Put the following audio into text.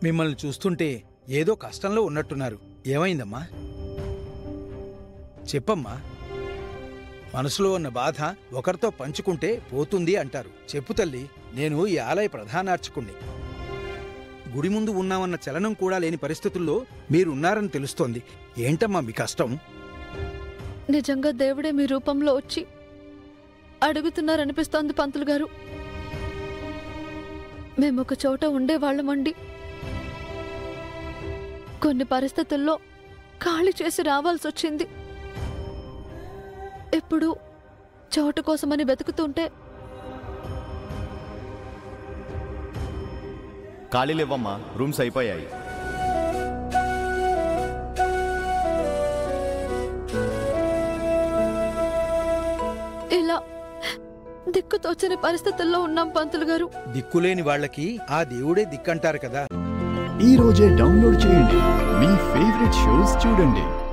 మిమ్మల్ని చూస్తుంటే ఏదో కష్టంలో ఉన్నట్టున్నారు. ఏమైందమ్మా? చెప్పమ్మా. మనసులో ఉన్న బాధ ఒకరితో పంచుకుంటే పోతుంది అంటారు. చెప్పు తల్లి. నేను ఈ ఆలయ ప్రధానార్చకుణ్ణి. గుడి ముందు ఉన్నామన్న చలనం కూడా లేని పరిస్థితుల్లో మీరున్నారని తెలుస్తోంది. ఏంటమ్మా మీ కష్టం? నిజంగా దేవుడే మీ రూపంలో వచ్చి అడుగుతున్నారనిపిస్తోంది పంతులు గారు. మేమొక చోట ఉండేవాళ్ళమండి. కొన్ని పరిస్థితుల్లో ఖాళీ చేసి రావాల్సొచ్చింది. ఇప్పుడు చోటు కోసమని వెతుకుతుంటే ఖాళీలేవమ్మా, రూమ్స్ అయిపోయాయి. ఇలా దిక్కుతోచని పరిస్థితుల్లో ఉన్నాం పంతులు గారు. దిక్కులేని వాళ్ళకి ఆ దేవుడే దిక్కంటారు కదా. ఈ రోజే డౌన్లోడ్ చేయండి. మీ ఫేవరెట్ షోస్ చూడండి.